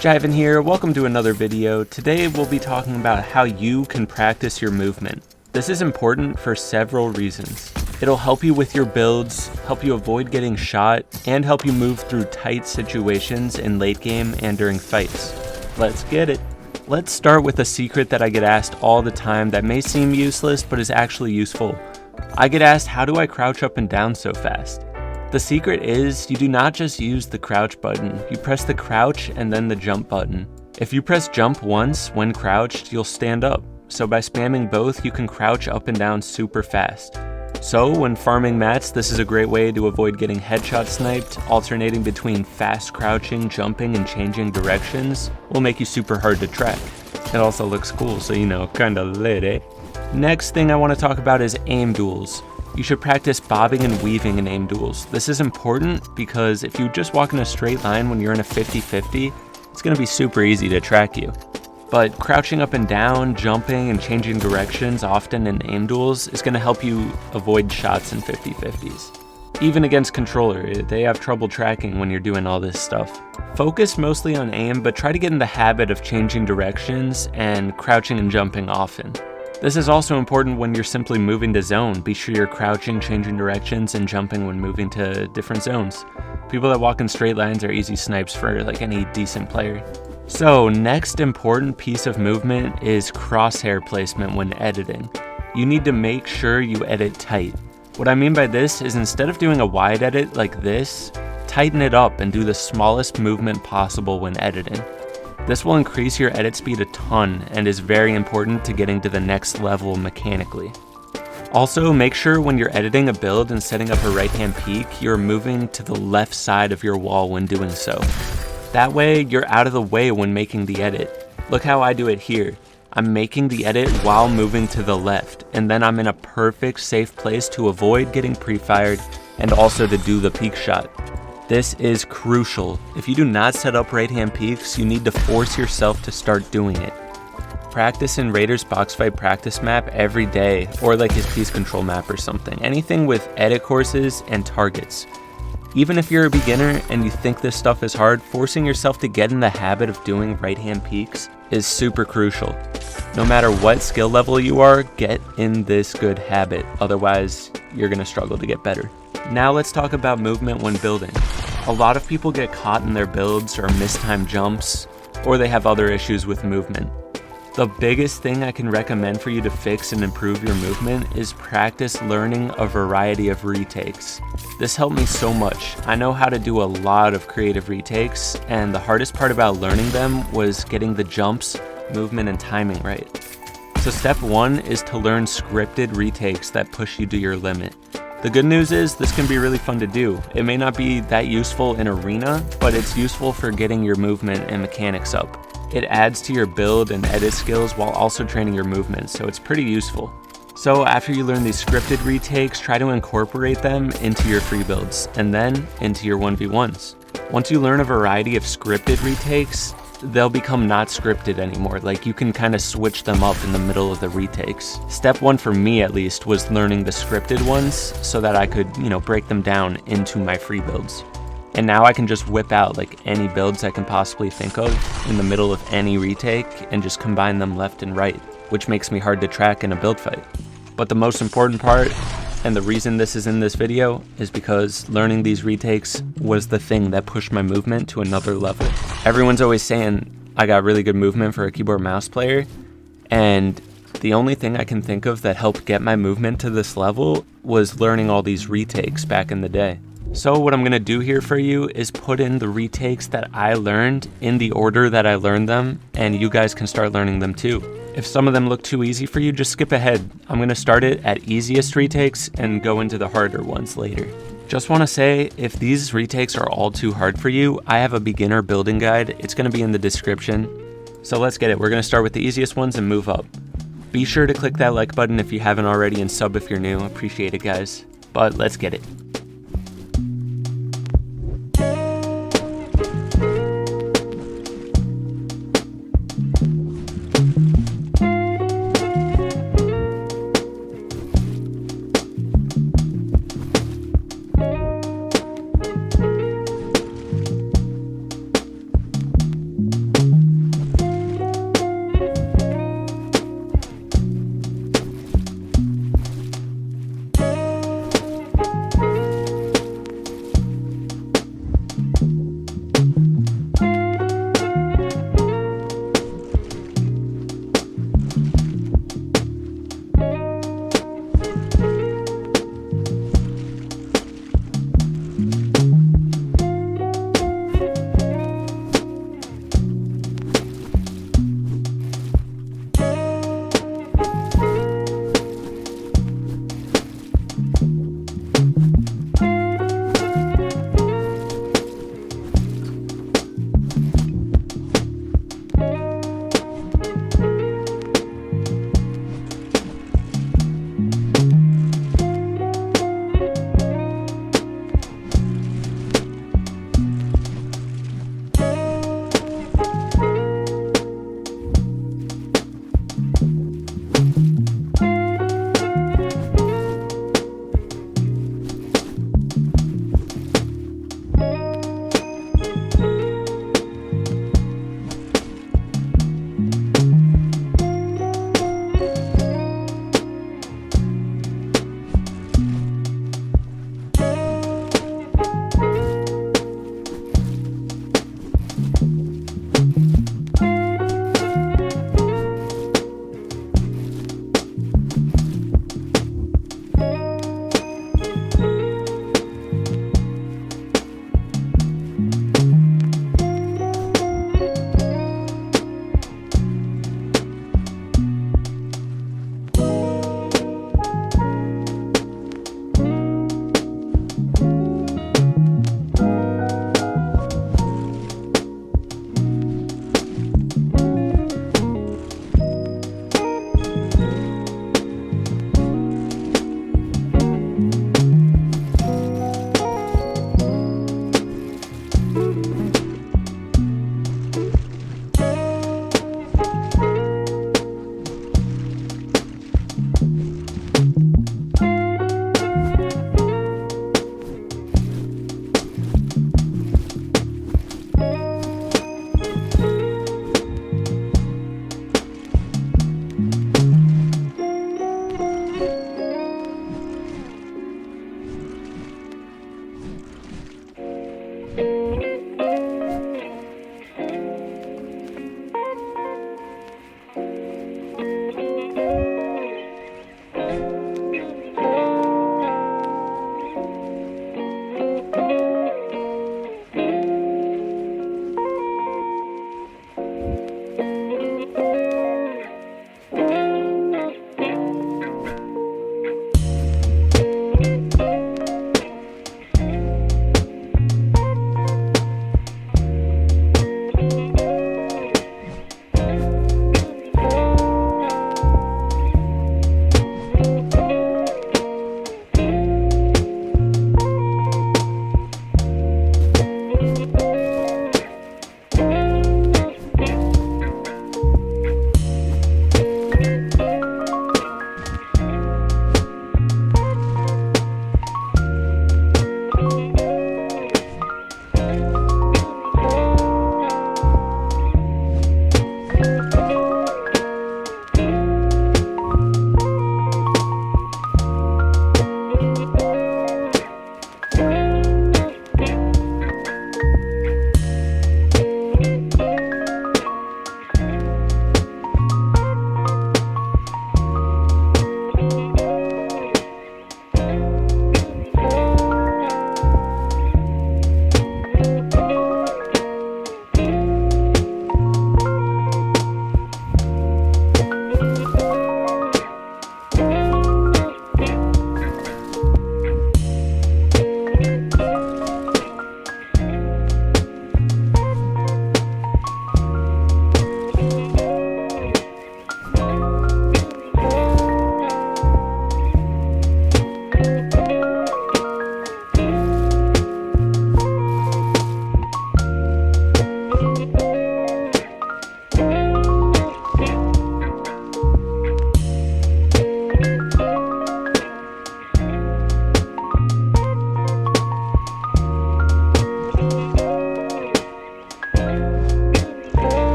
Jiven here, welcome to another video. Today we'll be talking about how you can practice your movement. This is important for several reasons. It'll help you with your builds, help you avoid getting shot, and help you move through tight situations in late game and during fights. Let's get it. Let's start with a secret that I get asked all the time that may seem useless but is actually useful. I get asked, how do I crouch up and down so fast? The secret is you do not just use the crouch button, you press the crouch and then the jump button. If you press jump once when crouched, you'll stand up. So by spamming both, you can crouch up and down super fast. So when farming mats, this is a great way to avoid getting headshot sniped. Alternating between fast crouching, jumping, and changing directions will make you super hard to track. It also looks cool, so kinda lit, eh? Next thing I want to talk about is aim duels. You should practice bobbing and weaving in aim duels. This is important because if you just walk in a straight line when you're in a 50-50, it's going to be super easy to track you. But crouching up and down, jumping, and changing directions often in aim duels is going to help you avoid shots in 50-50s. Even against controller, they have trouble tracking when you're doing all this stuff. Focus mostly on aim, but try to get in the habit of changing directions and crouching and jumping often. This is also important when you're simply moving to zone. Be sure you're crouching, changing directions, and jumping when moving to different zones. People that walk in straight lines are easy snipes for any decent player. So next important piece of movement is crosshair placement when editing. You need to make sure you edit tight. What I mean by this is instead of doing a wide edit like this, tighten it up and do the smallest movement possible when editing. This will increase your edit speed a ton and is very important to getting to the next level mechanically. Also, make sure when you're editing a build and setting up a right-hand peak, you're moving to the left side of your wall when doing so. That way, you're out of the way when making the edit. Look how I do it here. I'm making the edit while moving to the left, and then I'm in a perfect safe place to avoid getting pre-fired and also to do the peak shot. This is crucial. If you do not set up right-hand peaks, you need to force yourself to start doing it. Practice in Raider's box fight practice map every day, or like his piece control map or something. Anything with edit courses and targets. Even if you're a beginner and you think this stuff is hard, forcing yourself to get in the habit of doing right-hand peaks is super crucial. No matter what skill level you are, get in this good habit. Otherwise, you're gonna struggle to get better. Now let's talk about movement when building. A lot of people get caught in their builds or miss time jumps, or they have other issues with movement. The biggest thing I can recommend for you to fix and improve your movement is practice learning a variety of retakes. This helped me so much. I know how to do a lot of creative retakes, and the hardest part about learning them was getting the jumps, movement, and timing right. So step 1 is to learn scripted retakes that push you to your limit. The good news is this can be really fun to do. It may not be that useful in arena, but it's useful for getting your movement and mechanics up. It adds to your build and edit skills while also training your movement, so it's pretty useful. So after you learn these scripted retakes, try to incorporate them into your free builds, and then into your 1v1s. Once you learn a variety of scripted retakes, they'll become not scripted anymore. You can kind of switch them up in the middle of the retakes. Step 1 for me at least was learning the scripted ones so that I could, break them down into my free builds. And now I can just whip out any builds I can possibly think of in the middle of any retake and just combine them left and right, which makes me hard to track in a build fight. But the most important part, and the reason this is in this video, is because learning these retakes was the thing that pushed my movement to another level. Everyone's always saying I got really good movement for a keyboard mouse player, and the only thing I can think of that helped get my movement to this level was learning all these retakes back in the day. So what I'm gonna do here for you is put in the retakes that I learned in the order that I learned them, and you guys can start learning them too. If some of them look too easy for you, just skip ahead. I'm gonna start it at easiest retakes and go into the harder ones later. Just wanna say, if these retakes are all too hard for you, I have a beginner building guide. It's gonna be in the description. So let's get it. We're gonna start with the easiest ones and move up. Be sure to click that like button if you haven't already and sub if you're new. Appreciate it, guys. But let's get it.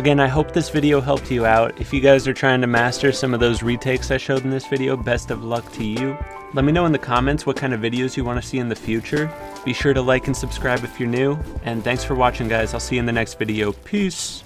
Again, I hope this video helped you out. If you guys are trying to master some of those retakes I showed in this video, best of luck to you. Let me know in the comments what kind of videos you want to see in the future. Be sure to like and subscribe if you're new, and thanks for watching, guys. I'll see you in the next video. Peace!